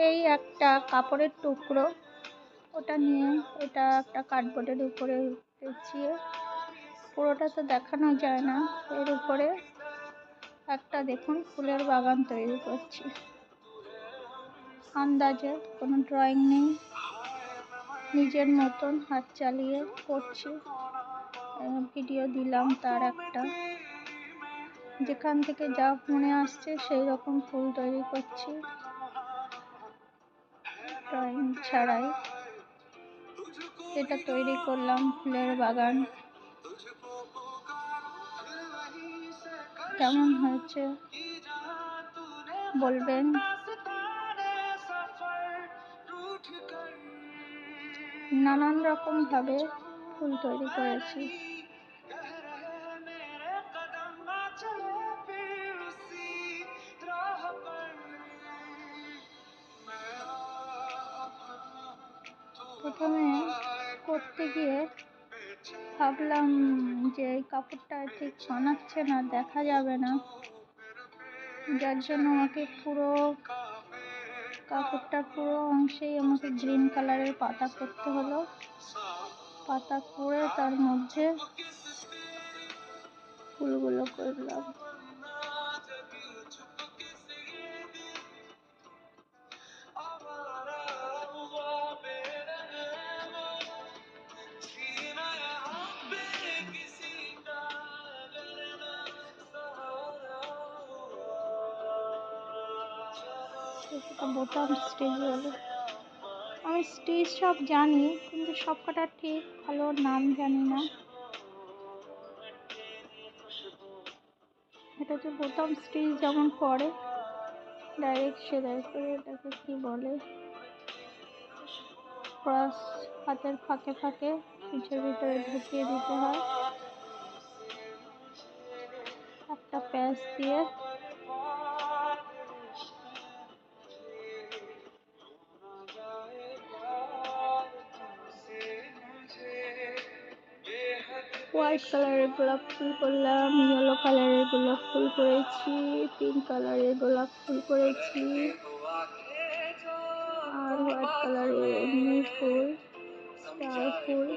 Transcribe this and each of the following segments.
এই একটা কাপড়ের টুকরো, ওটা নিয়ে এটা একটা কার্ডবোর্ডের উপরে পেঁচিয়ে, পুরোটা তো দেখানো যায় না, এর উপরে একটা দেখুন ফুলের বাগান তৈরি করছি। আন্দাজে কোনো ড্রয়িং নেই, নিজের মতন হাত চালিয়ে করছি। ভিডিও দিলাম তার একটা, যেখান থেকে যা মনে আসছে সেই রকম ফুল তৈরি করছি, ড্রয়িং ছাড়াই। এটা তৈরি করলাম ফুলের বাগান। কেমন হয়েছে বলবেন। নানান রকম ভাবে ফুল তৈরি করেছি। প্রথমে করতে গিয়ে ভাবলাম যে এই কাপড়টা ঠিক মানাচ্ছে না, দেখা যাবে না, যার জন্য আমাকে পুরো কাপড়টা পুরো অংশেই আমাকে গ্রিন কালারের পাতা করতে হলো। পাতা করে তার মধ্যে ফুলগুলো করলাম। বোতাম স্টিচ বলে, আমি স্টিচ সব জানি কিন্তু সব কটা ঠিক ভালো নাম জানি না। এটা যে বোতাম স্টিচ যেমন করে ডাইরেক্ট সেলাই করে, এটাকে কি বলে, ক্রস হাতের ফাঁকে ফাঁকে পিঠের ভিতরে ঢুকিয়ে দিতে হয় একটা প্যাচ দিয়ে। হোয়াইট কালারের গোলাপ ফুল করলাম, ইয়েলো কালারের গোলাপ ফুল করেছি, পিঙ্ক কালারের গোলাপ ফুল করেছি, আর হোয়াইট কালারের এমনি ফুল, স্টার ফুল।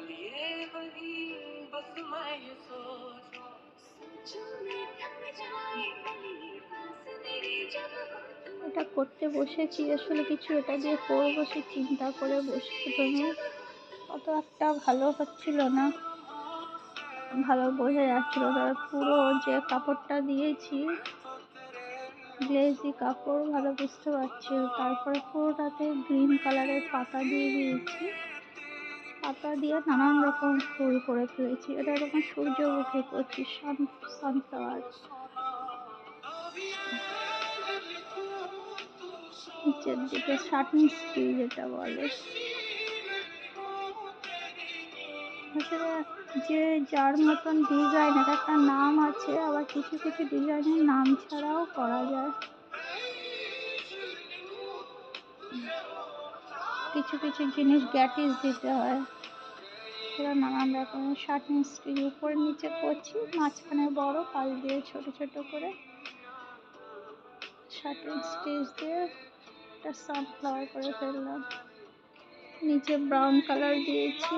এটা করতে বসেছি, আসলে কিছু এটা দিয়ে করবো সে চিন্তা করে বসে প্রথমে, অত একটা ভালো হচ্ছিল না, ভালো বোঝা যাচ্ছিল না। পুরো যে কাপড়টা দিয়েছি গ্লেজি কাপড়, ভালো বুঝতে পারছি। তারপরে পুরোটাতে গ্রিন কালারের পাতা দিয়ে দিয়েছি, পাতা দিয়ে নানান রকম ফুল করে ফেলেছি। এটা এরকম সূর্যমুখী করছি, সানফ্লাওয়ার। নিচের দিকে শার্টিং স্টিচ যেটা বলে, আসলে যে যার মতন ডিজাইন, এটা একটা নাম আছে, আবার কিছু কিছু ডিজাইনের নাম ছাড়াও করা যায়। কিছু কিছু জিনিস গ্যাটিস দিতে হয়, সেটা নানান রকমের শার্টিং স্টিচ উপরে নিচে করছি, মাঝখানে বড়, পাশ দিয়ে ছোট ছোট করে শার্টিং স্টিচ দিয়ে একটা সানফ্লাওয়ার করে ফেললাম। নিচে ব্রাউন কালার দিয়েছি।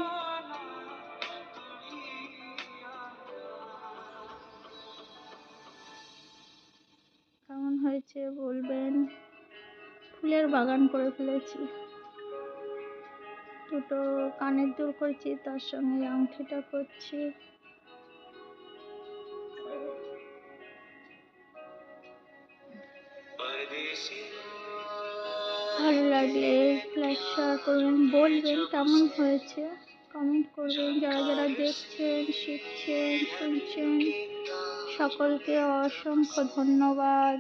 কেমন হয়েছে বলবেন। ফুলের বাগান করে ফেলেছি। দুটো কানের দুল করছি, তার সঙ্গে আংটিটা করছি। ভালো লাগলে লাইক শেয়ার করবেন, বলবেন কেমন হয়েছে, কমেন্ট করবেন। যারা যারা দেখছেন, শিখছেন, শুনছেন, সকলকে অসংখ্য ধন্যবাদ।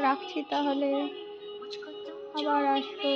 রাখছি তাহলে, আবার আসবো।